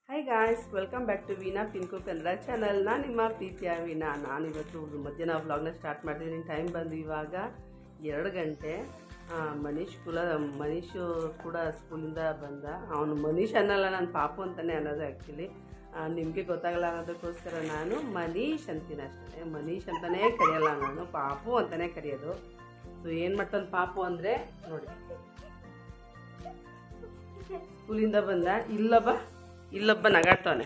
Hi guys, welcome back to Veena Pinku Kannada channel. ನಾನು ನಿಮ್ಮ ಪ್ರೀತಿಯ ವೀನಾ. ನಾನಿವತ್ತು ಮಧ್ಯಾಹ್ನ ವ್ಲಾಗ್ನ ಸ್ಟಾರ್ಟ್ ಮಾಡ್ತಿದ್ದೀನಿ. ಟೈಮ್ ಬಂದು ಇವಾಗ 2 ಗಂಟೆ. ಮನೀಶ್ ಕೂಡ ಸ್ಕೂಲಿಂದ ಬಂದ. ಅವನು ಮನೀಶ್ ಅನ್ನಲ್ಲ, ನಾನು ಪಾಪು ಅಂತಲೇ ಅನ್ನೋದು ಆ್ಯಕ್ಚುಲಿ. ನಿಮಗೆ ಗೊತ್ತಾಗಲ್ಲ ಅನ್ನೋದಕ್ಕೋಸ್ಕರ ನಾನು ಮನೀಶ್ ಅಂತೀನಿ ಅಷ್ಟೇ. ಮನೀಶ್ ಅಂತಲೇ ಕರೆಯಲ್ಲ, ನಾನು ಪಾಪು ಅಂತಲೇ ಕರೆಯೋದು. ಸೊ ಏನು ಮಾಡ್ತಾನೆ ಪಾಪು ಅಂದರೆ ನೋಡಿ, ಸ್ಕೂಲಿಂದ ಬಂದ, ಇಲ್ಲೊಬ್ಬ ನಗಾಡ್ತಾನೆ.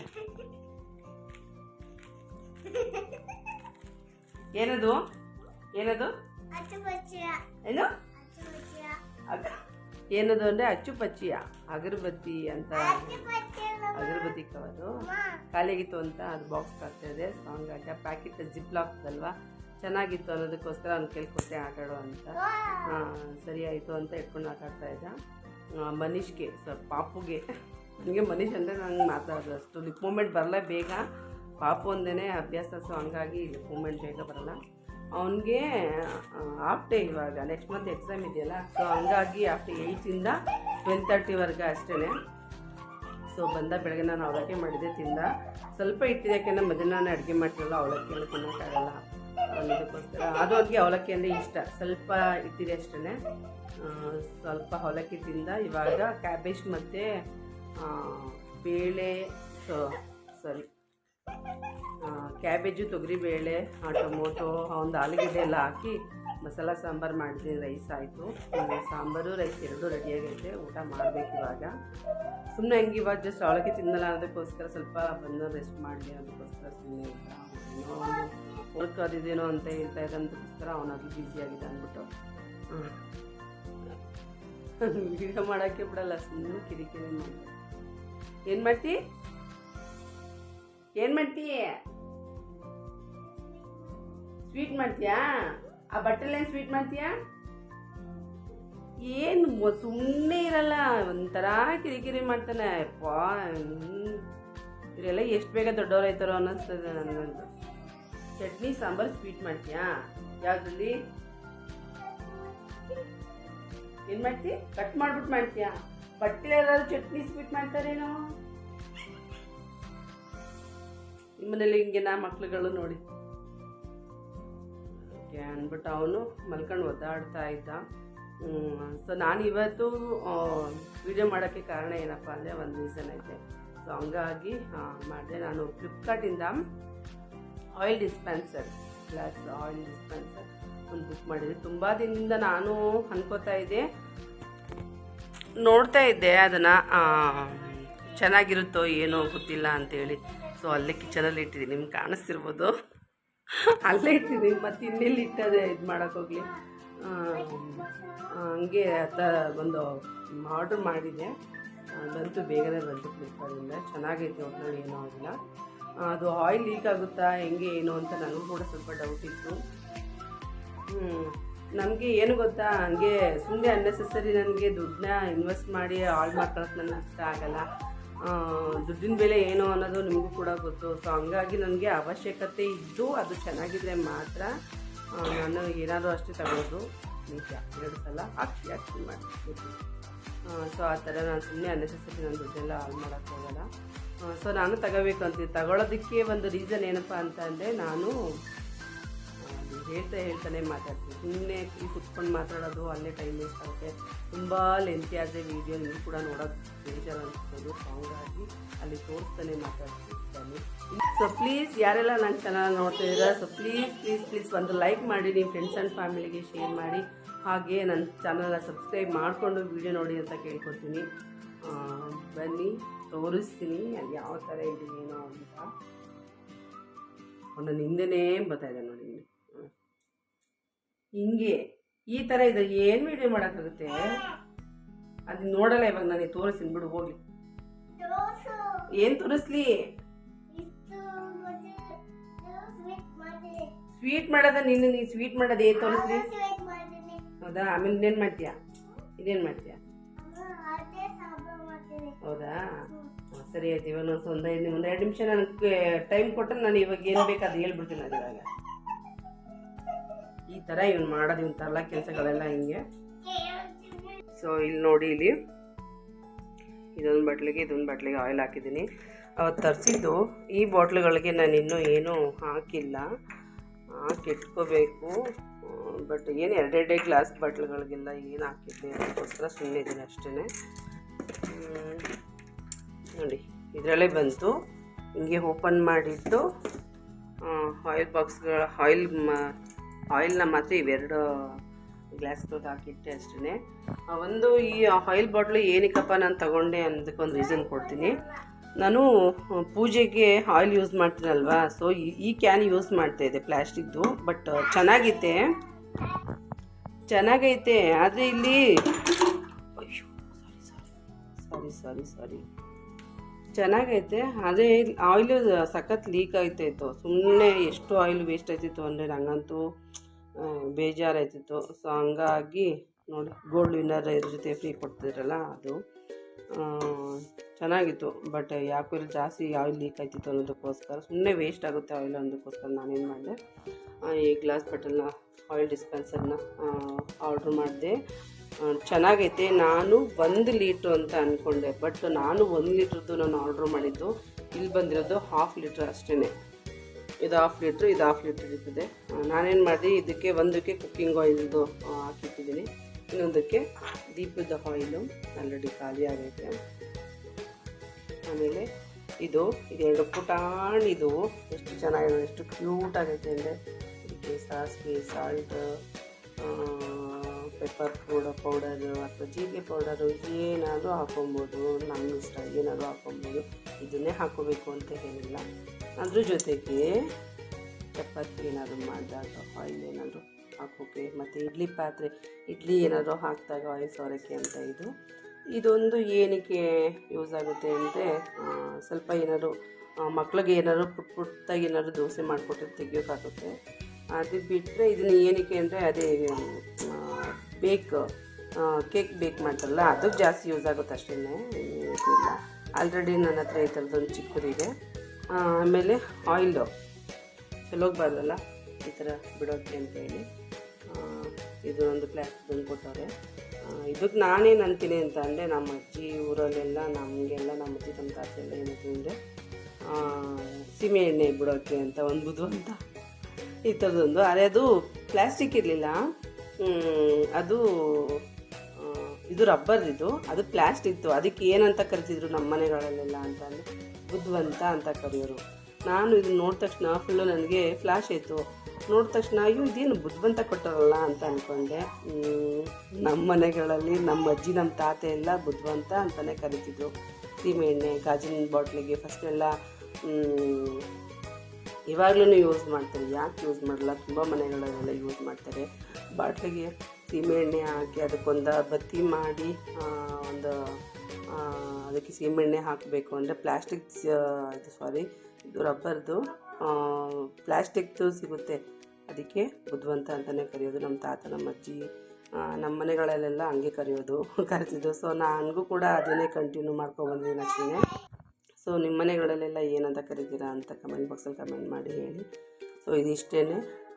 ಏನದು ಏನು ಏನದು ಅಂದರೆ ಅಚ್ಚುಪಚ್ಚಿಯ ಅಗರಬತ್ತಿ ಅಂತ. ಅಗರಬತ್ತಿ ಕವರು ಖಾಲಿಯಾಗಿತ್ತು ಅಂತ ಅದು ಬಾಕ್ಸ್ ಆಗ್ತಾ ಇದೆ. ಸೊ ಹಂಗಾಗಿ ಪ್ಯಾಕೆಟ್ ಜಿಪ್ ಲಾಕ್ದಲ್ವಾ, ಚೆನ್ನಾಗಿತ್ತು ಅನ್ನೋದಕ್ಕೋಸ್ಕರ ಅವ್ನು ಕೇಳ್ಕೊಟ್ಟೆ ಆಟಾಡೋ ಅಂತ. ಸರಿ ಆಯಿತು ಅಂತ ಇಟ್ಕೊಂಡು ಆಟಾಡ್ತಾ ಇದ್ದ. ಮನೀಶ್ಗೆ ಪಾಪುಗೆ, ನನಗೆ ಮನೀಶ್ ಅಂದರೆ ನಂಗೆ ಮಾತಾಡೋದು ಅಷ್ಟು ಲಿಪ್ ಮೂಮೆಂಟ್ ಬರಲ್ಲ ಬೇಗ. ಪಾಪು ಒಂದೇ ಅಭ್ಯಾಸ, ಸೊ ಹಂಗಾಗಿ ಲಿಪ್ ಮೂಮೆಂಟ್ ಬೇಗ ಬರಲ್ಲ. ಅವನಿಗೆ ಹಾಫ್ ಡೇ ಇವಾಗ, ನೆಕ್ಸ್ಟ್ ಮಂತ್ ಎಕ್ಸಾಮ್ ಇದೆಯಲ್ಲ, ಸೊ ಹಂಗಾಗಿ ಹಾಫ್ ಡೇ 8ಇಂದ 12:30ವರೆಗೆ ಅಷ್ಟೇ. ಸೊ ಬಂದ ಬೆಳಗ್ಗೆ ನಾನು ಅವಲಕ್ಕಿ ಮಾಡಿದ್ದೆ, ತಿಂದ. ಸ್ವಲ್ಪ ಇಟ್ಟಿದೆ, ಯಾಕೆಂದರೆ ಮಧ್ಯಾಹ್ನ ಅಡುಗೆ ಮಾಡ್ತಿರಲ್ಲ, ಅವಲಕ್ಕಿ ಎಲ್ಲ ತಿನ್ನೋಕ್ಕಾಗಲ್ಲ ಅನ್ನೋದಕ್ಕೋಸ್ಕರ. ಅದು ಅವ್ರಿಗೆ ಅವಲಕ್ಕಿ ಅಂದರೆ ಇಷ್ಟ. ಸ್ವಲ್ಪ ಇಟ್ಟಿದೆ ಅಷ್ಟೇ, ಸ್ವಲ್ಪ ಅವಲಕ್ಕಿ ತಿಂದ. ಇವಾಗ ಕ್ಯಾಬೇಜ್ ಮತ್ತು ಬೇಳೆ, ಕ್ಯಾಬೇಜು, ತೊಗರಿಬೇಳೆ, ಟೊಮೊಟೊ, ಒಂದು ಆಲೂಗಡ್ಡೆ ಎಲ್ಲ ಹಾಕಿ ಮಸಾಲ ಸಾಂಬಾರು ಮಾಡಿದ್ದೀನಿ. ರೈಸ್ ಆಯಿತು, ಸಾಂಬಾರು ರೈಸ್ ಎರಡೂ ರೆಡಿಯಾಗೈತೆ. ಊಟ ಮಾಡಬೇಕು ಇವಾಗ. ಸುಮ್ಮನೆ ಹಂಗೆ ಇವಾಗ ಜಸ್ಟ್ ಅವಲಕ್ಕಿ ತಿನ್ನಲ್ಲ ಅನ್ನೋದಕ್ಕೋಸ್ಕರ ಸ್ವಲ್ಪ ಬಂದು ರೆಸ್ಟ್ ಮಾಡಲಿ ಅನ್ನೋದಕ್ಕೋಸ್ಕರ ಸುಮ್ಮನೆ ವರ್ಕ್ ಅದಿದೇನೋ ಅಂತ ಹೇಳ್ತಾ ಇದ್ದ, ಅದಕ್ಕೋಸ್ಕರ ಅವನಾಗಿ ಬ್ಯುಸಿಯಾಗಿದೆ ಅಂದ್ಬಿಟ್ಟು ವಿಡಿಯೋ ಮಾಡೋಕ್ಕೆ ಬಿಡಲ್ಲ, ಸುಮ್ಮನೆ ಕಿರಿಕಿರಿ ಮಾಡಿ. ಏನು ಮಾಡ್ತಿ ಸ್ವೀಟ್ ಮಾಡ್ತೀಯಾ? ಆ ಬಟ್ಟೆಲ್ಲೇನು ಸ್ವೀಟ್ ಮಾಡ್ತೀಯಾ? ಏನು ಸುಮ್ಮನೆ ಇರಲ್ಲ, ಒಂಥರ ಕಿರಿಕಿರಿ ಮಾಡ್ತಾನೆ. ಅಪ್ಪಾ, ಇವರೆಲ್ಲ ಎಷ್ಟು ಬೇಗ ದೊಡ್ಡವರಾಯ್ತಾರೋ ಅನ್ನಿಸ್ತದೆ ನನಗಂತೂ. ಚಟ್ನಿ ಸಾಂಬಾರು ಸ್ವೀಟ್ ಮಾಡ್ತೀಯಾ? ಯಾವುದ್ರಲ್ಲಿ ಏನು ಮಾಡ್ತಿ? ಕಟ್ ಮಾಡ್ಬಿಟ್ಟು ಮಾಡ್ತೀಯಾ? ಬಟ್ಟೆ ಎಲ್ಲರೂ ಚಟ್ನಿ ಸ್ವೀಟ್ ಮಾಡ್ತಾರೇನೋ ನಿಮ್ಮನೇಲಿ. ಹಿಂಗೆನಾ ಮಕ್ಳುಗಳು ನೋಡಿ ಓಕೆ ಅಂದ್ಬಿಟ್ಟು ಅವನು ಮಲ್ಕೊಂಡು ಒದ್ದಾಡ್ತಾ ಇದ್ದ. ಸೊ ನಾನು ಇವತ್ತು ವಿಡಿಯೋ ಮಾಡೋಕ್ಕೆ ಕಾರಣ ಏನಪ್ಪ ಅಂದರೆ ಒಂದು ರೀಸನ್ ಐತೆ. ಸೊ ಹಂಗಾಗಿ ಮಾಡಿದೆ. ನಾನು ಫ್ಲಿಪ್ಕಾರ್ಟಿಂದ oil dispenser, glass oil dispenser ಒಂದು ಬುಕ್ ಮಾಡಿದೆ. ತುಂಬ ದಿನದಿಂದ ನಾನು ಅನ್ಕೋತಾ ಇದ್ದೆ, ನೋಡ್ತಾ ಇದ್ದೆ ಅದನ್ನು, ಚೆನ್ನಾಗಿರುತ್ತೋ ಏನೋ ಗೊತ್ತಿಲ್ಲ ಅಂತೇಳಿ. ಸೊ ಅಲ್ಲೇ ಕಿಚನಲ್ಲಿ ಇಟ್ಟಿದ್ದೀನಿ, ನಿಮ್ಗೆ ಕಾಣಿಸ್ತಿರ್ಬೋದು, ಅಲ್ಲೇ ಇಟ್ಟಿದ್ದೀನಿ. ಮತ್ತು ಇನ್ನೆಲ್ಲಿ ಇಟ್ಟದೆ ಇದು ಮಾಡೋಕ್ಕೋಗ್ಲಿ. ಹಂಗೆ ಒಂದು ಆರ್ಡ್ರ್ ಮಾಡಿದೆ, ಬಂತು, ಬೇಗನೆ ಬಂತು ಫ್ಲಿಪ್ಕಾರ್ಟಿಂದ. ಚೆನ್ನಾಗೈತೆ, ಒಟ್ಟಿನಲ್ಲಿ ಏನೋ ಆಗಿಲ್ಲ. ಅದು ಆಯಿಲ್ ಲೀಕ್ ಆಗುತ್ತಾ ಹೆಂಗೆ ಏನು ಅಂತ ನನಗೂ ಕೂಡ ಸ್ವಲ್ಪ ಡೌಟ್ ಇತ್ತು. ನಮಗೆ ಏನು ಗೊತ್ತಾ, ಹಂಗೆ ಸುಮ್ಮನೆ ಅನ್ನೆಸೆಸರಿ ನನಗೆ ದುಡ್ಡನ್ನ ಇನ್ವೆಸ್ಟ್ ಮಾಡಿ ಹಾಳು ಮಾಡ್ಕೊಳಕ್ಕೆ ನನಗೆ ಇಷ್ಟ ಆಗಲ್ಲ. ದುಡ್ಡಿನ ಬೆಲೆ ಏನು ಅನ್ನೋದು ನಿಮಗೂ ಕೂಡ ಗೊತ್ತು. ಸೊ ಹಂಗಾಗಿ ನನಗೆ ಅವಶ್ಯಕತೆ ಇದ್ದು ಅದು ಚೆನ್ನಾಗಿದ್ರೆ ಮಾತ್ರ ನಾನು ಏನಾದರೂ ಅಷ್ಟೇ ತಗೊಳ್ಳೋದು. ನಿಜ, 2 ಸಲ ಹಾಕಿ ಮಾಡ್ತೀನಿ. ಸೊ ಆ ಥರ ನಾನು ಸುಮ್ಮನೆ ಅನ್ನೆಸೆಸರಿ ನನ್ನ ದುಡ್ಡೆಲ್ಲ ಹಾಳು ಮಾಡೋಕ್ಕೆ ಹೋಗಲ್ಲ. ಸೊ ನಾನು ತಗೋಬೇಕು ಅಂತೀನಿ. ತಗೊಳ್ಳೋದಕ್ಕೆ ಒಂದು ರೀಸನ್ ಏನಪ್ಪ ಅಂತ ಅಂದರೆ, ನಾನು ಹೇಳ್ತಾನೆ ಮಾತಾಡ್ತೀನಿ. ಸುಮ್ಮನೆ ಕುತ್ಕೊಂಡು ಮಾತಾಡೋದು ಅಲ್ಲೇ ಟೈಮ್ ವೇಸ್ಟ್ ಆಗುತ್ತೆ. ತುಂಬ ಲೆಂತಿ ಆದರೆ ವೀಡಿಯೋ ನೀವು ಕೂಡ ನೋಡೋದು ಬೇಜಾರು ಅನಿಸ್ಬೋದು. ಹಂಗಾಗಿ ಅಲ್ಲಿ ತೋರಿಸ್ತಾನೆ ಮಾತಾಡ್ತಿರ್ತಾನೆ. ಸೊ ಪ್ಲೀಸ್ ಯಾರೆಲ್ಲ ನನ್ನ ಚಾನಲ್ ನೋಡ್ತಾ ಇದ್ದೀರಾ, ಸೊ ಪ್ಲೀಸ್ ಒಂದು ಲೈಕ್ ಮಾಡಿ, ನಿಮ್ಮ ಫ್ರೆಂಡ್ಸ್ ಆ್ಯಂಡ್ ಫ್ಯಾಮಿಲಿಗೆ ಶೇರ್ ಮಾಡಿ. ಹಾಗೆ ನನ್ನ ಚಾನಲ್ನ ಸಬ್ಸ್ಕ್ರೈಬ್ ಮಾಡಿಕೊಂಡು ವೀಡಿಯೋ ನೋಡಿ ಅಂತ ಕೇಳ್ಕೊತೀನಿ. ಬನ್ನಿ ತೋರಿಸ್ತೀನಿ ಅದು ಯಾವ ಥರ ಇದೆ ಏನೋ ಅಂತ. ನನ್ನ ಹಿಂದೆನೇ ಬರ್ತಾಯಿದೆ ನೋಡಿ, ಹಿಂಗೆ ಈ ಥರ ಇದೆ. ಏನು ವೀಡಿಯೋ ಮಾಡೋಕ್ಕಾಗುತ್ತೆ? ಅದು ನೋಡಲ್ಲ ಇವಾಗ. ನನಗೆ ತೋರಿಸ್ತೀನಿ ಬಿಡು, ಹೋಗ್ಲಿ. ಏನು ತೋರಿಸ್ಲಿ? ಸ್ವೀಟ್ ಮಾಡೋದ? ನೀನು ಸ್ವೀಟ್ ಮಾಡೋದು ಏನು ತೋರಿಸ್ಲಿ? ಹೌದಾ? ಆಮೇಲೆ ಇನ್ನೇನು ಮಾಡ್ತೀಯಾ? ಇದೇನು ಮಾಡ್ತೀಯಾ? ಹೌದಾ? ಸರಿ ಆಯ್ತು. ಇವಾಗ ನಾನು ಒಂದು 2 ನಿಮಿಷ ನನಗೆ ಟೈಮ್ ಕೊಟ್ಟರೆ ನಾನು ಇವಾಗ ಏನು ಬೇಕಾದ್ರೆ ಹೇಳ್ಬಿಡ್ತೀನಿ. ಅದು ಇವಾಗ ಈ ಥರ ಇವನು ಮಾಡೋದು, ಇವನ್ ತರಲ ಕೆಲಸಗಳೆಲ್ಲ ಹಿಂಗೆ. ಸೊ ಇಲ್ಲಿ ನೋಡಿ, ಇಲ್ಲಿ ಇದೊಂದು ಬಟ್ಲಿಗೆ ಆಯಿಲ್ ಹಾಕಿದ್ದೀನಿ. ಅವತ್ತು ತರಿಸಿದ್ದು. ಈ ಬಾಟ್ಲುಗಳಿಗೆ ನಾನು ಇನ್ನೂ ಏನೂ ಹಾಕಿಲ್ಲ, ಹಾಕಿಟ್ಕೋಬೇಕು. ಬಟ್ ಏನು ಎರಡೆರಡೇ ಗ್ಲಾಸ್ ಬಾಟ್ಲುಗಳಿಗೆಲ್ಲ ಏನು ಹಾಕಿದ್ದೆ ಅದಕ್ಕೋಸ್ಕರ ಸುಮ್ಮನೆ ಇದ್ದೀನಿ ಅಷ್ಟೇ. ನೋಡಿ ಇದರಲ್ಲೇ ಬಂತು. ಹಿಂಗೆ ಓಪನ್ ಮಾಡಿಟ್ಟು ಆಯಿಲ್ ಬಾಕ್ಸ್ಗಳ ಆಯಿಲ್ನ ಮಾತ್ರ ಇವೆರಡು ಗ್ಲಾಸ್ಗಳಿಗೆ ಹಾಕಿಟ್ಟೆ ಅಷ್ಟೇ. ಒಂದು ಈ ಆಯಿಲ್ ಬಾಟ್ಲು ಏನಕ್ಕಪ್ಪ ನಾನು ತಗೊಂಡೆ ಅನ್ನೋದಕ್ಕೊಂದು ರೀಸನ್ ಕೊಡ್ತೀನಿ. ನಾನು ಪೂಜೆಗೆ ಆಯಿಲ್ ಯೂಸ್ ಮಾಡ್ತೀನಲ್ವಾ, ಸೊ ಈ ಕ್ಯಾನ್ ಯೂಸ್ ಮಾಡ್ತಾಯಿದ್ದೆ ಪ್ಲ್ಯಾಸ್ಟಿಕ್ದು. ಬಟ್ ಚೆನ್ನಾಗೈತೆ ಆದರೆ ಇಲ್ಲಿ ಸಾರಿ ಚೆನ್ನಾಗೈತೆ, ಆದರೆ ಆಯಿಲು ಸಖತ್ ಲೀಕ್ ಆಯ್ತಾಯಿತ್ತು. ಸುಮ್ಮನೆ ಎಷ್ಟು ಆಯಿಲ್ ವೇಸ್ಟ್ ಆಯ್ತಿತ್ತು ಅಂದರೆ ನಂಗಂತೂ ಬೇಜಾರಾಯ್ತಿತ್ತು. ಸೊ ಹಂಗಾಗಿ ನೋಡಿ ಗೋಲ್ಡ್ ವಿನ್ನರ್ ಇದ್ರ ಜೊತೆ ಫ್ರೀ ಕೊಡ್ತಿದ್ರಲ್ಲ ಅದು ಚೆನ್ನಾಗಿತ್ತು. ಬಟ್ ಯಾಕೋ ಇಲ್ಲಿ ಜಾಸ್ತಿ ಆಯಿಲ್ ಲೀಕ್ ಆಯ್ತಿತ್ತು ಅನ್ನೋದಕ್ಕೋಸ್ಕರ ಸುಮ್ಮನೆ ವೇಸ್ಟ್ ಆಗುತ್ತೆ ಆಯಿಲ್ ಅನ್ನೋದಕ್ಕೋಸ್ಕರ ನಾನೇನು ಮಾಡಿದೆ, ಈ ಗ್ಲಾಸ್ ಬಾಟಲ್ನ ಆಯಿಲ್ ಡಿಸ್ಪೆನ್ಸರ್ನ ಆರ್ಡ್ರ್ ಮಾಡಿದೆ. ಚೆನ್ನಾಗೈತೆ. ನಾನು 1 ಲೀಟ್ರು ಅಂತ ಅಂದ್ಕೊಂಡೆ, ಬಟ್ ನಾನು 1 ಲೀಟ್ರದ್ದು ನಾನು ಆರ್ಡ್ರ್ ಮಾಡಿದ್ದು. ಇಲ್ಲಿ ಬಂದಿರೋದು 1/2 ಲೀಟ್ರ್ ಅಷ್ಟೇ. ಇದು 1/2 ಲೀಟ್ರ್, ಇದು 1/2 ಲೀಟ್ರ್ ಇರ್ತದೆ. ನಾನೇನು ಮಾಡಿದೆ, ಇದಕ್ಕೆ ಒಂದಕ್ಕೆ ಕುಕ್ಕಿಂಗ್ ಆಯಿಲ್ದು ಹಾಕಿಟ್ಟಿದ್ದೀನಿ, ಇನ್ನೊಂದಕ್ಕೆ ದೀಪದ ಆಯಿಲು ಆಲ್ರೆಡಿ ಖಾಲಿ ಆಗೈತೆ. ಆಮೇಲೆ ಇದೆರಡು ಪುಟಾಣಿದು ಎಷ್ಟು ಚೆನ್ನಾಗಿದೆ, ಎಷ್ಟು ಕ್ಯೂಟ್ ಆಗೈತೆ ಅಂದರೆ ಇದಕ್ಕೆ ಸಾಸಿವೆ, ಸಾಲ್ಟ್, ಪೆಪ್ಪರ್ ಪೌಡರು ಅಥವಾ ಜೀರಿಗೆ ಪೌಡರು ಏನಾದರೂ ಹಾಕೊಬೋದು, ನಮ್ಮ ಇಷ್ಟ ಏನಾದರೂ ಹಾಕೊಬೋದು. ಇದನ್ನೇ ಹಾಕೋಬೇಕು ಅಂತ ಏನಿಲ್ಲ. ಅದ್ರ ಜೊತೆಗೆ ಚಪಾತಿ ಏನಾದರೂ ಮಾಡಿದಾಗ ಆಯಿಲ್ ಏನಾದರೂ ಹಾಕೋಕ್ಕೆ, ಮತ್ತು ಇಡ್ಲಿ ಏನಾದರೂ ಹಾಕಿದಾಗ ಆಯಿಲ್ ಸೋರೋಕ್ಕೆ ಅಂತ ಇದೊಂದು ಏನಕ್ಕೆ ಯೂಸ್ ಆಗುತ್ತೆ ಅಂದರೆ, ಸ್ವಲ್ಪ ಏನಾದರೂ ಮಕ್ಳಿಗೆ ಏನಾದರೂ ಪುಟ್ಟಾಗಿ ಏನಾದರೂ ದೋಸೆ ಮಾಡಿಕೊಟ್ಟು ತೆಗಿಯೋಕ್ಕಾಗುತ್ತೆ. ಅದು ಬಿಟ್ಟರೆ ಇದನ್ನು ಏನಕ್ಕೆ ಅಂದರೆ ಅದೇ ಕೇಕ್ ಬೇಕ್ ಮಾಡ್ತಾರಲ್ಲ ಅದಕ್ಕೆ ಜಾಸ್ತಿ ಯೂಸ್ ಆಗುತ್ತೆ ಅಷ್ಟೇ, ಇಲ್ಲ. ಆಲ್ರೆಡಿ ನನ್ನ ಹತ್ರ ಈ ಥರದ್ದೊಂದು ಚಿಕ್ಕದಿದೆ. ಆಮೇಲೆ ಆಯಿಲು ಚೆಲ್ಲೋಗ್ಬಾರ್ದಲ್ಲ ಈ ಥರ ಬಿಡೋಕ್ಕೆ ಅಂತೇಳಿ ಇದು ಒಂದು ಪ್ಲಾಸ್ಟಿಕ್ ಕೊಟ್ಟವ್ರೆ. ಇದಕ್ಕೆ ನಾನೇನು ಅಂತೀನಿ ಅಂತ ಅಂದರೆ, ನಮ್ಮ ಅಜ್ಜಿ ಊರಲ್ಲೆಲ್ಲ ನಮಗೆಲ್ಲ ನಮ್ಮ ಅಜ್ಜಿ ನಮ್ಮ ತಾತ ಎಲ್ಲ ಏನಂತ ಅಂದರೆ ಸೀಮೆ ಎಣ್ಣೆ ಬಿಡೋಕ್ಕೆ ಅಂತ ಒಂದು ಬುದ್ಧವಂತ ಈ ಥರದೊಂದು. ಅರೆ ಅದು ಪ್ಲ್ಯಾಸ್ಟಿಕ್ ಇರಲಿಲ್ಲ, ಇದು ರಬ್ಬರ್ದಿದ್ದು, ಅದು ಪ್ಲ್ಯಾಸ್ಟಿಕ್ದು. ಅದಕ್ಕೆ ಏನಂತ ಕರಿತಿದ್ರು ನಮ್ಮ ಮನೆಗಳಲ್ಲೆಲ್ಲ ಅಂತಂದರೆ ಬುದ್ಧವಂತ ಅಂತ ಕರೆಯೋರು. ನಾನು ಇದನ್ನ ನೋಡಿದ ತಕ್ಷಣ ಫುಲ್ಲು ನನಗೆ ಫ್ಲ್ಯಾಶ್ ಆಯಿತು. ನೋಡಿದ ತಕ್ಷಣ ಅಯ್ಯೋ ಇದೇನು ಬುದ್ಧವಂತ ಕೊಟ್ಟರಲ್ಲ ಅಂತ ಅಂದ್ಕೊಂಡೆ. ನಮ್ಮ ಮನೆಗಳಲ್ಲಿ ನಮ್ಮ ಅಜ್ಜಿ ನಮ್ಮ ತಾತ ಎಲ್ಲ ಬುದ್ಧವಂತ ಅಂತಲೇ ಕರಿತಿದ್ರು. ಸೀಮೆಎಣ್ಣೆ ಗಾಜಿನ ಬಾಟ್ಲಿಗೆ ಫಸ್ಟೆಲ್ಲ ಇವಾಗಲೂ ಯೂಸ್ ಮಾಡ್ತಾರೆ, ಯಾಕೆ ಯೂಸ್ ಮಾಡಲ್ಲ, ತುಂಬ ಮನೆಗಳಲ್ಲೆಲ್ಲ ಯೂಸ್ ಮಾಡ್ತಾರೆ. ಬಾಟ್ಲಿಗೆ ಸೀಮೆಎಣ್ಣೆ ಹಾಕಿ ಅದಕ್ಕೊಂದು ಬತ್ತಿ ಮಾಡಿ ಅದಕ್ಕೆ ಸೀಮೆಎಣ್ಣೆ ಹಾಕಬೇಕು ಅಂದರೆ ಇದು ರಬ್ಬರ್ದು ಪ್ಲ್ಯಾಸ್ಟಿಕ್ದು ಸಿಗುತ್ತೆ, ಅದಕ್ಕೆ ಬುದ್ಧವಂತ ಅಂತಲೇ ಕರೆಯೋದು. ನಮ್ಮ ತಾತ ನಮ್ಮ ಅಜ್ಜಿ ನಮ್ಮ ಮನೆಗಳಲ್ಲೆಲ್ಲ ಹಂಗೆ ಕರಿತಿದ್ದು. ಸೊ ನನಗೂ ಕೂಡ ಅದನ್ನೇ ಕಂಟಿನ್ಯೂ ಮಾಡ್ಕೊಬಂದಿದ್ದೀನಿ ಅಷ್ಟೇ. ಸೊ ನಿಮ್ಮ ಮನೆಗಳಲ್ಲೆಲ್ಲ ಏನಂತ ಕರಿತೀರಾ ಅಂತ ಕಮೆಂಟ್ ಬಾಕ್ಸಲ್ಲಿ ಕಮೆಂಟ್ ಮಾಡಿ ಹೇಳಿ. ಸೊ ಇದಿಷ್ಟೇ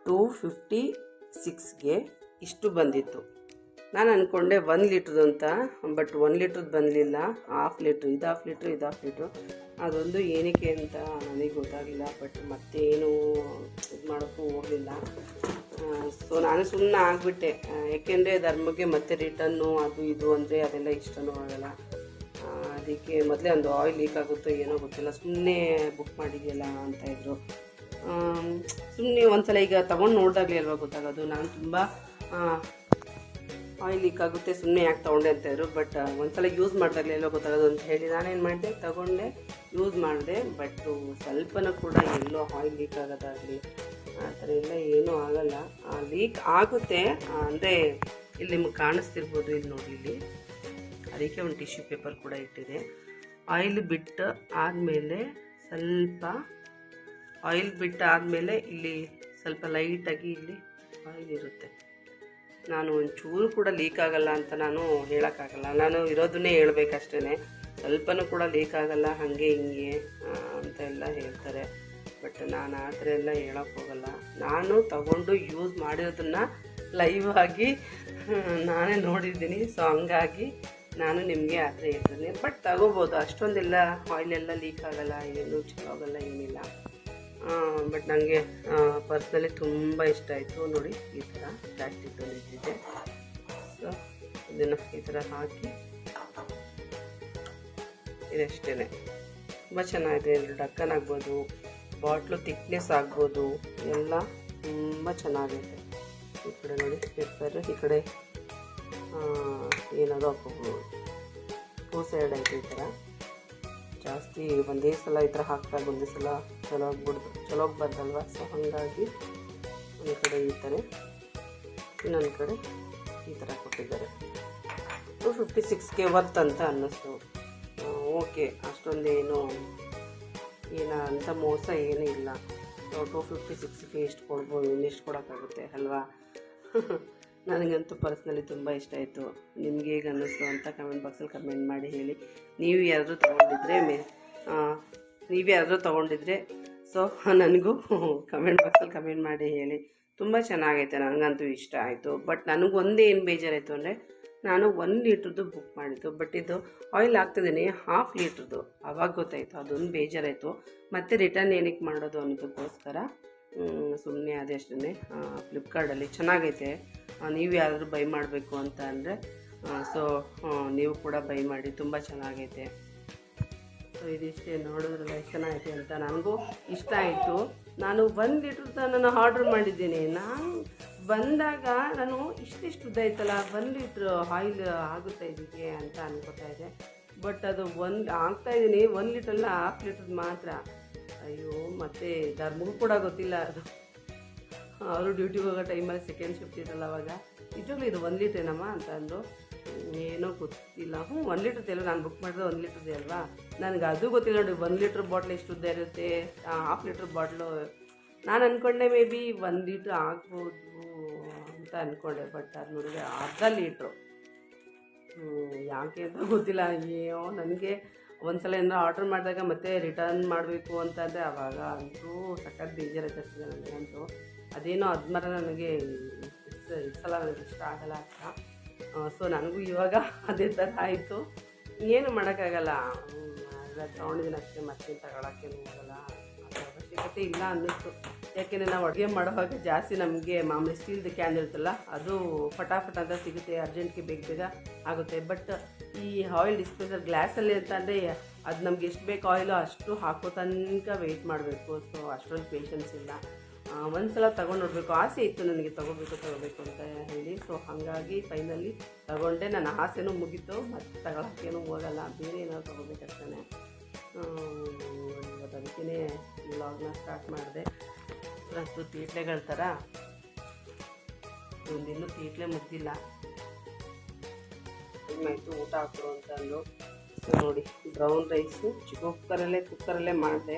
256ಗೆ ಇಷ್ಟು ಬಂದಿತ್ತು. ನಾನು ಅಂದ್ಕೊಂಡೆ 1 ಲೀಟ್ರದ್ದು ಅಂತ, ಬಟ್ 1 ಲೀಟ್ರದ್ದು ಬಂದಲಿಲ್ಲ, 1/2 ಲೀಟ್ರ್. ಇದು 1/2 ಲೀಟ್ರ್, ಇದು 1/2 ಲೀಟ್ರು. ಅದೊಂದು ಏನಕ್ಕೆ ಅಂತ ನನಗೆ ಗೊತ್ತಾಗಲಿಲ್ಲ. ಬಟ್ ಮತ್ತೇನು ಇದು ಮಾಡೋಕ್ಕೂ ಹೋಗಲಿಲ್ಲ. ಸೊ ನಾನು ಸುಮ್ಮನೆ ಆಗಿಬಿಟ್ಟೆ, ಏಕೆಂದರೆ ಧರ್ಮಕ್ಕೆ ಮತ್ತೆ ರಿಟರ್ನು ಅದು ಇದು ಅಂದರೆ ಅದೆಲ್ಲ ಇಷ್ಟನೂ ಆಗಲ್ಲ. ಅದಕ್ಕೆ ಮೊದಲೇ ಒಂದು ಆಯಿಲ್ ಲೀಕ್ ಆಗುತ್ತೋ ಏನೋ ಗೊತ್ತಿಲ್ಲ, ಸುಮ್ಮನೆ ಬುಕ್ ಮಾಡಿದೆಯಲ್ಲ ಅಂತ ಇದ್ದರು. ಸುಮ್ಮನೆ ಒಂದ್ಸಲ ಈಗ ತೊಗೊಂಡು ನೋಡಿದಾಗಲೇ ಅಲ್ವಾ ಗೊತ್ತಾಗೋದು. ನಾನು ತುಂಬ ಆಯಿಲ್ ಲೀಕ್ ಆಗುತ್ತೆ ಸುಮ್ಮನೆ ಯಾಕೆ ತೊಗೊಂಡೆ ಅಂತಾಯಿದ್ರು. ಬಟ್ ಒಂದ್ಸಲ ಯೂಸ್ ಮಾಡಿದಾಗಲೇ ಎಲ್ಲೋ ಗೊತ್ತಾಗೋದು ಅಂತ ಹೇಳಿ ನಾನೇನು ಮಾಡಿದೆ, ತೊಗೊಂಡೆ, ಯೂಸ್ ಮಾಡಿದೆ. ಬಟ್ ಸ್ವಲ್ಪನೂ ಕೂಡ ಎಲ್ಲೋ ಆಯಿಲ್ ಲೀಕ್ ಆಗೋದಾಗಲಿ ಆ ಥರ ಎಲ್ಲ ಏನೂ ಆಗಲ್ಲ. ಲೀಕ್ ಆಗುತ್ತೆ ಅಂದರೆ ಇಲ್ಲಿ ನಿಮಗೆ ಕಾಣಿಸ್ತಿರ್ಬೋದು, ಇಲ್ಲಿ ನೋಡಿ, ಇಲ್ಲಿ ಅದಕ್ಕೆ ಒಂದು ಟಿಶ್ಯೂ ಪೇಪರ್ ಕೂಡ ಇಟ್ಟಿದೆ. ಆಯಿಲ್ ಬಿಟ್ಟು ಆದಮೇಲೆ ಇಲ್ಲಿ ಸ್ವಲ್ಪ ಲೈಟಾಗಿ ಇಲ್ಲಿ ಆಯಿಲ್ ಇರುತ್ತೆ. ನಾನು ಒಂಚೂರು ಕೂಡ ಲೀಕ್ ಆಗಲ್ಲ ಅಂತ ನಾನು ಹೇಳೋಕ್ಕಾಗಲ್ಲ, ನಾನು ಇರೋದನ್ನೇ ಹೇಳ್ಬೇಕಷ್ಟೇ. ಸ್ವಲ್ಪನೂ ಕೂಡ ಲೀಕ್ ಆಗಲ್ಲ, ಹಾಗೆ ಹಿಂಗೆ ಅಂತ ಎಲ್ಲ ಹೇಳ್ತಾರೆ. ಬಟ್ ನಾನು ಆ ಥರ ಎಲ್ಲ ಹೇಳೋಕ್ಕೋಗಲ್ಲ. ನಾನು ತಗೊಂಡು ಯೂಸ್ ಮಾಡಿರೋದನ್ನು ಲೈವ್ ಆಗಿ ನಾನೇ ನೋಡಿದ್ದೀನಿ. ಸೊ ಹಂಗಾಗಿ ನಾನು ನಿಮಗೆ ಆ ಥರ ಹೇಳ್ತೀನಿ. ಬಟ್ ತಗೋಬೋದು, ಅಷ್ಟೊಂದೆಲ್ಲ ಆಯಿಲೆಲ್ಲ ಲೀಕ್ ಆಗೋಲ್ಲ, ಏನು ಚಲೋ ಆಗೋಲ್ಲ, ಏನಿಲ್ಲ. ಬಟ್ ನನಗೆ ಪರ್ಸ್ನಲಿ ತುಂಬ ಇಷ್ಟ ಆಯಿತು. ನೋಡಿ ಈ ಥರ ಪ್ಲಾಸ್ಟಿಕ್ಕಲ್ಲಿ ಇದ್ದಿದೆ. ಸೊ ಇದನ್ನು ಈ ಥರ ಹಾಕಿ ಇದಷ್ಟೇ, ತುಂಬ ಚೆನ್ನಾಗಿದೆ. ಡಕ್ಕನ್ ಆಗ್ಬೋದು, ಬಾಟ್ಲು ಥಿಕ್ನೆಸ್ ಆಗ್ಬೋದು, ಎಲ್ಲ ತುಂಬ ಚೆನ್ನಾಗೈತೆ. ಈ ಕಡೆ ನೋಡಿ ಪೇಪರ್, ಈ ಕಡೆ ಏನಾದರೂ ಹಾಕೋಬೋದು. 2 ಸೈಡ್ ಐತೆ ಈ ಥರ. ಜಾಸ್ತಿ ಒಂದೇ ಸಲ ಈ ಥರ ಹಾಕಿದಾಗ ಒಂದೇ ಸಲ ಚಲೋ ಹೋಗ್ಬಾರ್ದಲ್ವ. ಸೊ ಹಾಗಾಗಿ ಒಂದು ಕಡೆ ಈ ಥರ, ಇನ್ನೊಂದು ಕಡೆ ಈ ಥರ ಕೊಟ್ಟಿದ್ದಾರೆ. 256ಗೆ ವರ್ತ್ ಅಂತ ಅನ್ನಿಸ್ತು. ಓಕೆ, ಅಷ್ಟೊಂದೇನು ಅಂತ ಮೋಸ ಏನೂ ಇಲ್ಲ. 256ಗೆ ಎಷ್ಟು ಕೊಡ್ಬೋದು, ಇನ್ನೆಷ್ಟು ಕೊಡೋಕ್ಕಾಗುತ್ತೆ ಅಲ್ವಾ. ನನಗಂತೂ ಪರ್ಸ್ನಲಿ ತುಂಬ ಇಷ್ಟ ಆಯಿತು. ನಿಮ್ಗೆ ಹೇಗೆ ಅನ್ನಿಸ್ತು ಅಂತ ಕಮೆಂಟ್ ಬಾಕ್ಸಲ್ಲಿ ಕಮೆಂಟ್ ಮಾಡಿ ಹೇಳಿ. ನೀವು ಯಾರಾದರೂ ತೊಗೊಂಡಿದ್ರೆ ಸೊ ನನಗೂ ಕಮೆಂಟ್ ಬಾಕ್ಸಲ್ಲಿ ಕಮೆಂಟ್ ಮಾಡಿ ಹೇಳಿ. ತುಂಬ ಚೆನ್ನಾಗೈತೆ, ನನಗಂತೂ ಇಷ್ಟ ಆಯಿತು. ಬಟ್ ನನಗೊಂದು ಏನು ಬೇಜಾರಾಯಿತು ಅಂದರೆ, ನಾನು 1 ಲೀಟ್ರದ್ದು ಬುಕ್ ಮಾಡಿದ್ದು, ಬಟ್ ಇದು ಆಯಿಲ್ ಹಾಕ್ತಿದ್ದೀನಿ 1/2 ಲೀಟ್ರದ್ದು. ಆವಾಗ ಗೊತ್ತಾಯಿತು, ಅದೊಂದು ಬೇಜಾರಾಯಿತು. ಮತ್ತು ರಿಟರ್ನ್ ಏನಕ್ಕೆ ಮಾಡೋದು ಅನ್ನೋದಕ್ಕೋಸ್ಕರ ಸುಮ್ಮನೆ ಅದೇ ಅಷ್ಟೇ. ಫ್ಲಿಪ್ಕಾರ್ಟಲ್ಲಿ ಚೆನ್ನಾಗೈತೆ. ನೀವು ಯಾರಾದರೂ ಬೈ ಮಾಡಬೇಕು ಅಂತ ಅಂದರೆ ಸೊ ನೀವು ಕೂಡ ಬೈ ಮಾಡಿ, ತುಂಬ ಚೆನ್ನಾಗೈತೆ. ಸೊ ಇದಿಷ್ಟೇ, ನೋಡಿದ್ರಲ್ಲ ಎಷ್ಟು ಚೆನ್ನಾಗೈತೆ ಅಂತ. ನನಗೂ ಇಷ್ಟ ಆಯಿತು. ನಾನು 1 ಲೀಟ್ರದ್ದು ನಾನು ಆರ್ಡ್ರ್ ಮಾಡಿದ್ದೀನಿ. ನಾನು ಬಂದಾಗ ನಾನು ಇಷ್ಟಿಷ್ಟು ಉದ್ದ ಐತಲ್ಲ, 1 ಲೀಟ್ರ್ ಆಯಿಲ್ ಆಗುತ್ತೆ ಇದಕ್ಕೆ ಅಂತ ಅನ್ಕೋತಾ ಇದ್ದೆ. ಬಟ್ ಅದು ಹಾಕ್ತಾಯಿದ್ದೀನಿ 1 ಲೀಟ್ರಲ್ಲ, 1/2 ಲೀಟ್ರದ್ದು ಮಾತ್ರ. ಅಯ್ಯೋ, ಮತ್ತು ಧರ್ಮಗೂ ಕೂಡ ಗೊತ್ತಿಲ್ಲ ಅದು. ಅವರು ಡ್ಯೂಟಿಗೆ ಹೋಗೋ ಟೈಮಲ್ಲಿ ಸೆಕೆಂಡ್ ಶಿಫ್ಟ್ ಇರಲ್ಲ, ಅವಾಗ ನಿಜವಾಗ್ಲೂ ಇದು 1 ಲೀಟ್ರೇನಮ್ಮ ಅಂತ ಅಂದರು. ಏನೋ ಗೊತ್ತಿಲ್ಲ. 1 ಲೀಟ್ರದ್ದು ನಾನು ಬುಕ್ ಮಾಡಿದ್ರೆ 1 ಲೀಟ್ರದ್ದೇ ಅಲ್ವಾ. ನನಗೆ ಅದು ಗೊತ್ತಿಲ್ಲ ನೋಡಿ, 1 ಲೀಟ್ರ್ ಬಾಟ್ಲ್ ಎಷ್ಟು ಉದ್ದ ಇರುತ್ತೆ, 1/2 ಲೀಟ್ರ್ ಬಾಟ್ಲು. ನಾನು ಅಂದ್ಕೊಂಡೆ ಮೇ ಬಿ 1 ಲೀಟ್ರ್ ಆಗ್ಬೋದು ಅಂತ ಅಂದ್ಕೊಂಡೆ. ಬಟ್ ಅದು ನೋಡಿದ್ರೆ 1/2 ಲೀಟ್ರು. ಯಾಕೆ ಅಂತ ಗೊತ್ತಿಲ್ಲ. ಅಯ್ಯೋ, ನನಗೆ ಒಂದ್ಸಲ ಏನಾರ ಆರ್ಡ್ರ್ ಮಾಡಿದಾಗ ಮತ್ತೆ ರಿಟರ್ನ್ ಮಾಡಬೇಕು ಅಂತಂದರೆ ಆವಾಗ ಅಂತೂ ಸಖತ್ ಬೇಜಾರಾಗ್ತದೆ ನನಗಂತೂ. ಅದೇನೋ ಅದ್ಮರ ನನಗೆ ಸಲ ನನಗೆ ಇಷ್ಟ ಆಗಲ್ಲ ಅಂತ. ಸೊ ನನಗೂ ಇವಾಗ ಅದೇ ಥರ ಆಯಿತು. ಏನು ಮಾಡೋಕ್ಕಾಗಲ್ಲ, ತೊಗೊಂಡಿದ್ದೀನಿ ಅಷ್ಟೇ, ಮತ್ತೆ ತಗೊಳಕ್ಕೇನು ಹೋಗಲ್ಲ. ಅದು ಅವಶ್ಯಕತೆ ಇಲ್ಲ ಅನ್ನಿಸ್ತು. ಯಾಕೆಂದರೆ ನಾವು ಅಡುಗೆ ಮಾಡುವಾಗ ಜಾಸ್ತಿ ನಮಗೆ ಮಾಮೂಲಿ ಸ್ಟೀಲ್ದು ಕ್ಯಾನ್ ಇರುತ್ತಲ್ಲ, ಅದು ಫಟಾಫಟ್ ಅಂತ ಸಿಗುತ್ತೆ, ಅರ್ಜೆಂಟ್ಗೆ ಬೇಗ ಆಗುತ್ತೆ. ಬಟ್ ಈ ಆಯಿಲ್ ಡಿಸ್ಪೋಸರ್ ಗ್ಲಾಸಲ್ಲಿ ಅಂತ ಅಂದರೆ ಅದು ನಮ್ಗೆ ಎಷ್ಟು ಬೇಕು ಆಯಿಲು ಅಷ್ಟು ಹಾಕೋ ತನಕ ವೆಯ್ಟ್ ಮಾಡಬೇಕು. ಸೊ ಅಷ್ಟೊಂದು ಪೇಷನ್ಸ್ ಇಲ್ಲ. ಒಂದು ಸಲ ತೊಗೊಂಡು ನೋಡಬೇಕು, ಆಸೆ ಇತ್ತು ನನಗೆ ತಗೋಬೇಕು ಅಂತ ಹೇಳಿ. ಸೊ ಹಾಗಾಗಿ ಫೈನಲಿ ತಗೊಂಡೆ. ನನ್ನ ಆಸೆನೂ ಮುಗೀತು, ಮತ್ತು ತಗೊಳಕ್ಕೇನೂ ಹೋಗಲ್ಲ, ಬೇರೆ ಏನಾದ್ರು ತೊಗೋಬೇಕಷ್ಟೇ. ಅದಕ್ಕೇ ವ್ಲಾಗ್ನ ಸ್ಟಾರ್ಟ್ ಮಾಡಿದೆ. ಅಂತೂ ತೀಟ್ಲೆಗಳ ಥರ ಒಂದಿನ್ನೂ ತೀಟ್ಲೆ ಮುಗ್ದಿಲ್ಲ. ಆಯಿತು ಊಟ ಹಾಕೊಡು ಅಂತ ಅಂದು. ಸೊ ನೋಡಿ, ಬ್ರೌನ್ ರೈಸು ಕುಕ್ಕರಲ್ಲೇ ಮಾಡಿದೆ.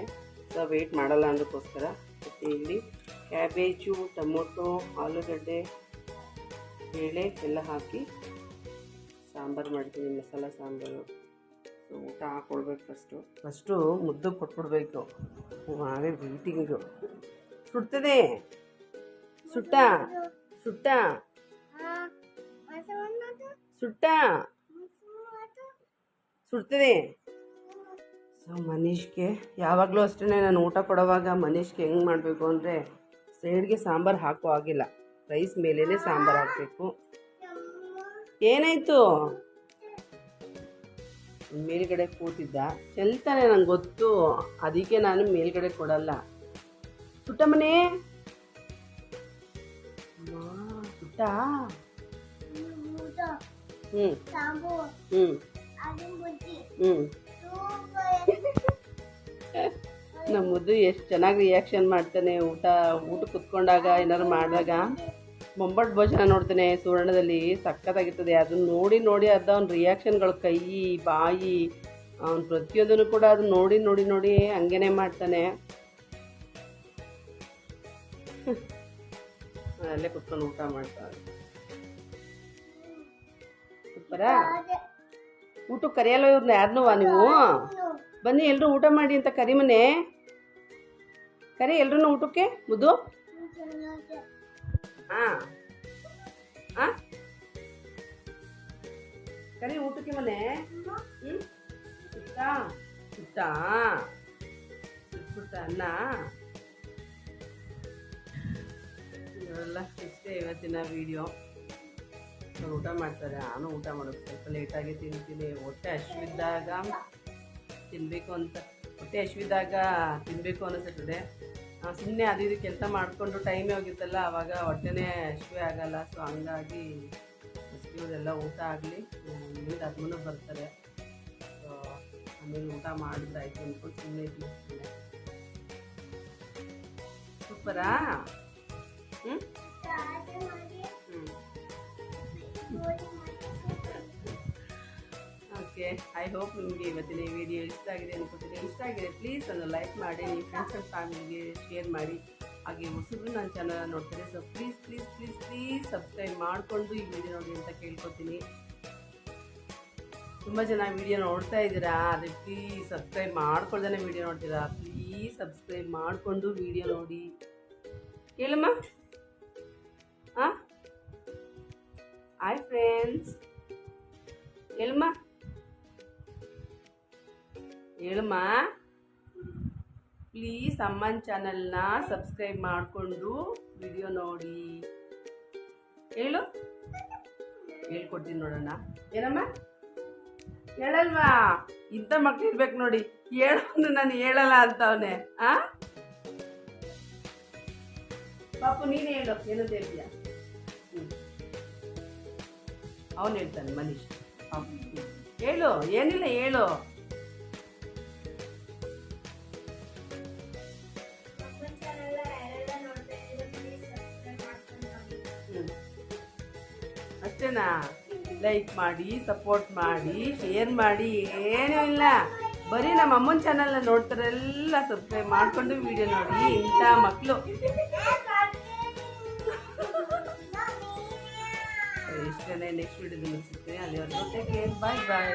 ಸೊ ವೆಯ್ಟ್ ಮಾಡಲ್ಲ ಅನ್ನೋದಕ್ಕೋಸ್ಕರ. ಮತ್ತು ಇಲ್ಲಿ ಕ್ಯಾಬೇಜು, ಟೊಮೊಟೊ, ಆಲೂಗಡ್ಡೆ, ಬೇಳೆ ಎಲ್ಲ ಹಾಕಿ ಸಾಂಬಾರು ಮಾಡ್ತೀನಿ, ಮಸಾಲ ಸಾಂಬಾರು. ಸೊ ಊಟ ಹಾಕ್ಕೊಡ್ಬೇಕು. ಫಸ್ಟು ಮುದ್ದು ಕೊಟ್ಬಿಡ್ಬೇಕು. ನಾವೇ ವೀಟಿಂಗು. ಸುಡ್ತದೆ, ಸುಟ್ಟ ಸುಡ್ತದೆ. ಸೊ ಮನೀಷ್ಗೆ ಯಾವಾಗಲೂ ಅಷ್ಟೇ, ನಾನು ಊಟ ಕೊಡೋವಾಗ ಮನೀಷ್ಗೆ ಹೆಂಗೆ ಮಾಡಬೇಕು ಅಂದರೆ, ಸೈಡ್ಗೆ ಸಾಂಬಾರು ಹಾಕೋ ಆಗಿಲ್ಲ, ರೈಸ್ ಮೇಲೇ ಸಾಂಬಾರು ಹಾಕಬೇಕು. ಏನಾಯಿತು? ಮೇಲ್ಗಡೆ ಕೂತಿದ್ದ, ಚೆಲ್ತಾನೆ, ನಂಗೆ ಗೊತ್ತು. ಅದಕ್ಕೆ ನಾನು ಮೇಲ್ಗಡೆ ಕೊಡಲ್ಲ. ಸುಟ್ಟ ಮನೆ ಸುಟ್ಟ. ನಮ್ಮ ಮುದ್ದು ಎಷ್ಟು ಚೆನ್ನಾಗಿ ರಿಯಾಕ್ಷನ್ ಮಾಡ್ತಾನೆ. ಊಟ ಕುತ್ಕೊಂಡಾಗ ಏನಾದ್ರು ಮಾಡಿದಾಗ ಬೊಂಬಾಟ್ ಭೋಜನ ನೋಡ್ತಾನೆ ಸುವರ್ಣದಲ್ಲಿ, ಸಖತ್ತಾಗಿರ್ತದೆ. ಅದನ್ನ ನೋಡಿ ಅರ್ಧ ಅವ್ನ ರಿಯಾಕ್ಷನ್ಗಳು, ಕೈ ಬಾಯಿ, ಅವ್ನು ಪ್ರತಿಯೊಂದನ್ನು ಕೂಡ ಅದನ್ನ ನೋಡಿ ಹಂಗೇನೆ ಮಾಡ್ತಾನೆ. ಅಲ್ಲೇ ಕುತ್ಕೊಂಡು ಊಟ ಮಾಡ್ತಾರೆ. ಸೂಪರಾ? ಊಟಕ್ಕೆ ಕರೆಯಲ್ಲ ಇವ್ರನ್ನ ಯಾರನ್ನೂ. ನೀವು ಬನ್ನಿ ಎಲ್ಲರೂ ಊಟ ಮಾಡಿ ಅಂತ ಕರಿ ಎಲ್ರೂ ಊಟಕ್ಕೆ. ಮುದ್ದು ಕರಿ ಊಟಕ್ಕೆ ಮನೆ ಸುಟ್ಟ ಸುಟ್ಟ ಸುಟ್ಬಿಟ್ಟ ಅನ್ನ. ಇವರೆಲ್ಲ ಇಷ್ಟೇ ಇವತ್ತಿನ ವಿಡಿಯೋ. ಊಟ ಮಾಡ್ತಾರೆ, ನಾನು ಊಟ ಮಾಡೋದು ಸ್ವಲ್ಪ ಲೇಟಾಗಿ ತಿಂತೀನಿ. ಹೊಟ್ಟೆ ಹಸಿವಿದ್ದಾಗ ತಿನ್ನಬೇಕು ಅಂತ, ಹೊಟ್ಟೆ ಹಸಿವಿದ್ದಾಗ ತಿನ್ನಬೇಕು ಅನ್ನಿಸುತ್ತದೆ. ಸುಮ್ಮನೆ ಅದು ಇದು ಕೆಲಸ ಮಾಡಿಕೊಂಡು ಟೈಮೇ ಹೋಗಿತ್ತಲ್ಲ, ಆವಾಗ ಹೊಟ್ಟೆನೇ ಹಸಿವೆ ಆಗಲ್ಲ. ಸೊ ಹಂಗಾಗಿ ಇವರೆಲ್ಲ ಊಟ ಆಗಲಿ, ಇನ್ನೂ ಅದ್ಮೂ ಬರ್ತಾರೆ. ಸೊ ಆಮೇಲೆ ಊಟ ಮಾಡಿದ್ರಾಯ್ತು ಅಂದ್ಕೊಂಡು ಸುಮ್ಮನೆ ಇದ್ದೀನಿ. ಸೂಪರಾ? ಹ್ಞೂ ಓಕೆ, ಐ ಹೋಪ್ ನಿಮಗೆ ಇವತ್ತಿನ ಈ ವಿಡಿಯೋ ಇಷ್ಟ ಆಗಿದೆ ಅನ್ಕೋತೀನಿ. ಇಷ್ಟ ಆಗಿದೆ ಪ್ಲೀಸ್ ಒಂದು ಲೈಕ್ ಮಾಡಿ, ನಿಮ್ಮ ಫ್ರೆಂಡ್ಸ್ ಆ್ಯಂಡ್ ಫ್ಯಾಮಿಲಿಗೆ ಶೇರ್ ಮಾಡಿ. ಹಾಗೆ ಹೊಸಬ್ರು ನನ್ನ ಚಾನಲ್ ನೋಡ್ತಾರೆ. So please please please please subscribe ಮಾಡಿಕೊಂಡು ಈ ವಿಡಿಯೋ ನೋಡಿ ಅಂತ ಕೇಳ್ಕೊತೀನಿ. ತುಂಬ ಜನ ವಿಡಿಯೋ ನೋಡ್ತಾ ಇದ್ದೀರಾ, ಅದಕ್ಕೆ ಪ್ಲೀಸ್ ಸಬ್ಸ್ಕ್ರೈಬ್ ಮಾಡ್ಕೊಳ್ದೇ ವಿಡಿಯೋ ನೋಡ್ತೀರಾ. ಪ್ಲೀಸ್ ಸಬ್ಸ್ಕ್ರೈಬ್ ಮಾಡಿಕೊಂಡು ವಿಡಿಯೋ ನೋಡಿ. ಹೇಳಮ್ಮ. ಹಾಂ, ಹಾಯ್ ಫ್ರೆಂಡ್ಸ್. ಹೇಳಮ್ಮ ಹೇಳಮ್ಮ. ಪ್ಲೀಸ್ ಅಮ್ಮನ ಚಾನಲ್ನ ಸಬ್ಸ್ಕ್ರೈಬ್ ಮಾಡಿಕೊಂಡು ವಿಡಿಯೋ ನೋಡಿ. ಹೇಳು, ಹೇಳ್ಕೊಡ್ತೀನಿ ನೋಡೋಣ. ಏನಮ್ಮ ಹೇಳಲ್ವಾ? ಇಂಥ ಮಕ್ಳು ಇರ್ಬೇಕು ನೋಡಿ, ಹೇಳೋನು ನಾನು ಹೇಳಲ್ಲ ಅಂತವನೇ. ಪಾಪು ನೀನು ಹೇಳು, ಏನಂತ ಹೇಳ್ತೀಯ? ಅವನು ಹೇಳ್ತಾನೆ ಮನೀಶ್. ಹೇಳು, ಏನಿಲ್ಲ ಹೇಳು. ಅಷ್ಟೇನಾ? ಲೈಕ್ ಮಾಡಿ, ಸಪೋರ್ಟ್ ಮಾಡಿ, ಶೇರ್ ಮಾಡಿ, ಏನೂ ಇಲ್ಲ. ಬರೀ ನಮ್ಮ ಅಮ್ಮನ ಚಾನಲ್ನ ನೋಡ್ತಾರೆಲ್ಲ ಸಬ್ಸ್ಕ್ರೈಬ್ ಮಾಡಿಕೊಂಡು ವಿಡಿಯೋ ನೋಡಿ. ಇಂಥ ಮಕ್ಕಳು ಇಷ್ಟೇ. ನೆಕ್ಸ್ಟ್ ವಿಡಿಯೋದಲ್ಲಿ ಸಿಗ್ತೀನಿ. ಅಲ್ಲಿವರೆಗೂ ಟೇಕ್ ಕೇರ್, ಬಾಯ್ ಬಾಯ್.